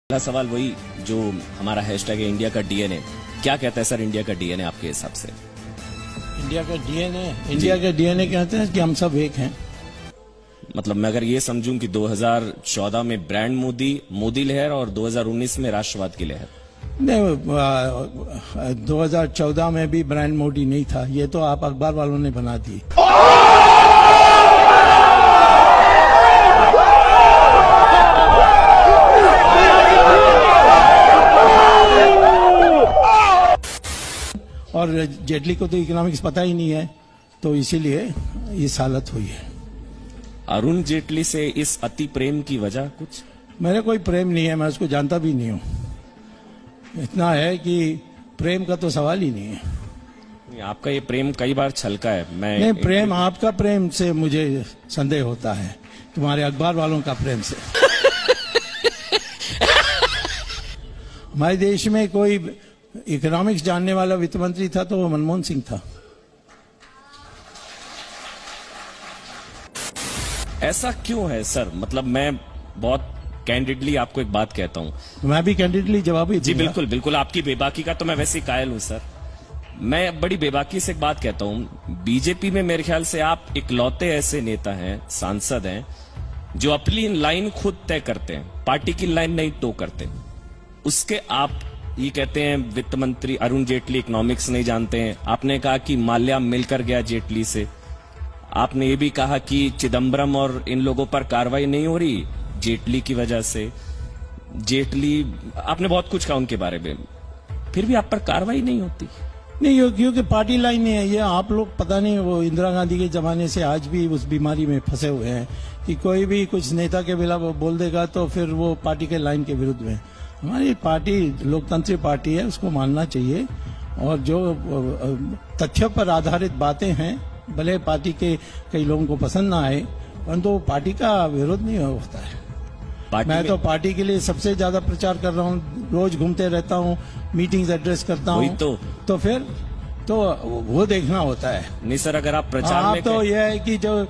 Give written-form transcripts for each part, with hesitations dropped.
पहला सवाल वही जो हमारा हैशटैग है इंडिया का डीएनए, क्या कहता है सर इंडिया का डीएनए आपके हिसाब से? इंडिया का डीएनए कहते हैं कि हम सब एक हैं। मतलब मैं अगर ये समझूं कि 2014 में ब्रांड मोदी लहर और 2019 में राष्ट्रवाद की लहर। नहीं, 2014 में भी ब्रांड मोदी नहीं था, ये तो आप अखबार वालों ने बना दी। और जेटली को तो इकोनॉमिक्स पता ही नहीं है, तो इसीलिए इस हालत हुई है। अरुण जेटली से इस अति प्रेम की वजह कुछ? मेरे कोई प्रेम नहीं है, मैं उसको जानता भी नहीं हूं। इतना है कि प्रेम का तो सवाल ही नहीं है। आपका ये प्रेम कई बार छलका है। नहीं, प्रेम आपका प्रेम से मुझे संदेह होता है, तुम्हारे अखबार वालों का प्रेम से। हमारे देश में कोई इकोनॉमिक्स जानने वाला वित्त मंत्री था तो वो मनमोहन सिंह था। ऐसा क्यों है सर? मतलब मैं बहुत कैंडिडली आपको एक बात कहता हूं। मैं भी कैंडिडली जवाब ही जी बिल्कुल बिल्कुल, आपकी बेबाकी का तो मैं वैसे ही कायल हूं सर। मैं बड़ी बेबाकी से एक बात कहता हूं, बीजेपी में मेरे ख्याल से आप इकलौते ऐसे नेता हैं, सांसद हैं, जो अपनी लाइन खुद तय करते हैं, पार्टी की लाइन नहीं टो करते। उसके आप ये कहते हैं वित्त मंत्री अरुण जेटली इकोनॉमिक्स नहीं जानते हैं। आपने कहा कि माल्या मिलकर गया जेटली से। आपने ये भी कहा कि चिदम्बरम और इन लोगों पर कार्रवाई नहीं हो रही जेटली की वजह से। जेटली, आपने बहुत कुछ कहा उनके बारे में, फिर भी आप पर कार्रवाई नहीं होती। नहीं, क्योंकि पार्टी लाइन नहीं है। ये आप लोग पता नहीं, वो इंदिरा गांधी के जमाने से आज भी उस बीमारी में फंसे हुए हैं कि कोई भी कुछ नेता के बिना बोल देगा तो फिर वो पार्टी के लाइन के विरुद्ध में। हमारी पार्टी लोकतांत्रिक पार्टी है, उसको मानना चाहिए। और जो तथ्यों पर आधारित बातें हैं, भले पार्टी के कई लोगों को पसंद ना आए, परंतु तो पार्टी का विरोध नहीं होता है। मैं तो पार्टी के लिए सबसे ज्यादा प्रचार कर रहा हूँ, रोज घूमते रहता हूँ, मीटिंग्स एड्रेस करता हूँ। तो फिर तो वो देखना होता है। नहीं सर, अगर आप प्रचार में तो यह है कि जो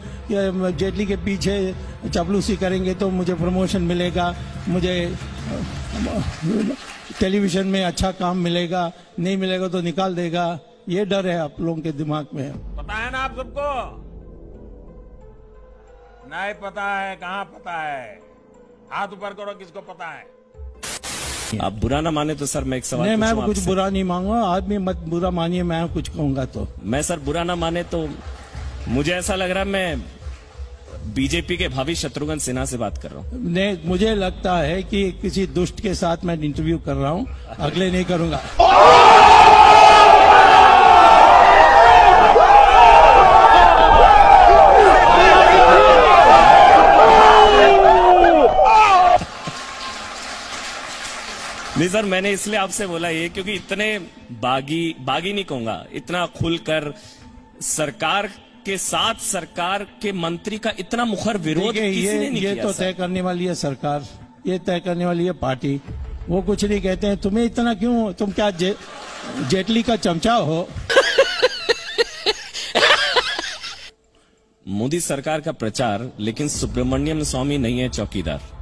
जेटली के पीछे चापलूसी करेंगे तो मुझे प्रमोशन मिलेगा, मुझे टेलीविजन में अच्छा काम मिलेगा, नहीं मिलेगा तो निकाल देगा। ये डर है आप लोगों के दिमाग में। पता है ना आप सबको? नहीं पता है? कहाँ पता है? हाथ ऊपर करो, किसको पता है? आप बुरा ना माने तो सर मैं एक सवाल नहीं, मैं कुछ बुरा नहीं मांगूंगा। आदमी मत बुरा मानिए, मैं कुछ कहूंगा तो। मैं सर बुरा ना माने तो मुझे ऐसा लग रहा है मैं बीजेपी के भावी शत्रुघ्न सिन्हा से बात कर रहा हूँ। नहीं, मुझे लगता है कि किसी दुष्ट के साथ मैं इंटरव्यू कर रहा हूँ, अगले नहीं करूंगा। नहीं सर, मैंने इसलिए आपसे बोला ये क्योंकि इतने बागी नहीं कहूंगा, इतना खुलकर सरकार के साथ सरकार के मंत्री का इतना मुखर विरोध किसी ने नहीं किया। ये तो तय करने वाली है सरकार, ये तय करने वाली है पार्टी। वो कुछ नहीं कहते हैं। तुम्हें इतना क्यों? तुम क्या जेटली का चमचा हो? मोदी सरकार का प्रचार, लेकिन सुब्रमण्यम स्वामी नहीं है चौकीदार।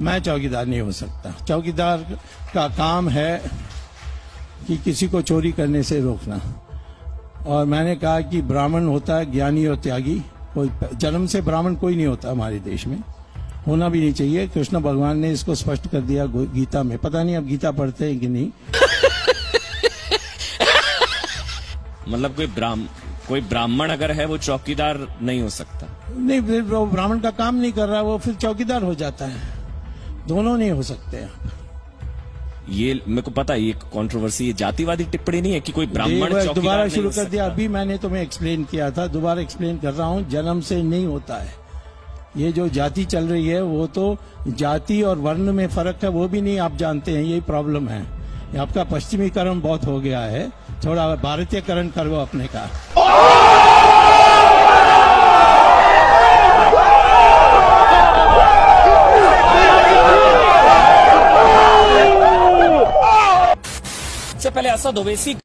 मैं चौकीदार नहीं हो सकता। चौकीदार का काम है कि किसी को चोरी करने से रोकना। और मैंने कहा कि ब्राह्मण होता है ज्ञानी और त्यागी। कोई जन्म से ब्राह्मण कोई नहीं होता हमारे देश में, होना भी नहीं चाहिए। कृष्ण भगवान ने इसको स्पष्ट कर दिया गीता में। पता नहीं अब गीता पढ़ते हैं कि नहीं। मतलब कोई ब्राह्मण अगर है वो चौकीदार नहीं हो सकता? नहीं, फिर वो ब्राह्मण का काम नहीं कर रहा, वो फिर चौकीदार हो जाता है। दोनों नहीं हो सकते। ये मेरे को पता है, ये कंट्रोवर्सी, ये जातिवादी टिप्पणी नहीं है कि कोई ब्राह्मण चौकीदार दोबारा शुरू कर दिया। अभी मैंने तुम्हें एक्सप्लेन किया था, दोबारा एक्सप्लेन कर रहा हूँ। जन्म से नहीं होता है। ये जो जाति चल रही है वो तो जाति और वर्ण में फर्क है, वो भी नहीं आप जानते हैं। यही प्रॉब्लम है। आपका पश्चिमीकरण बहुत हो गया है, थोड़ा भारतीयकरण करो अपने का। से पहले असद ओवैसी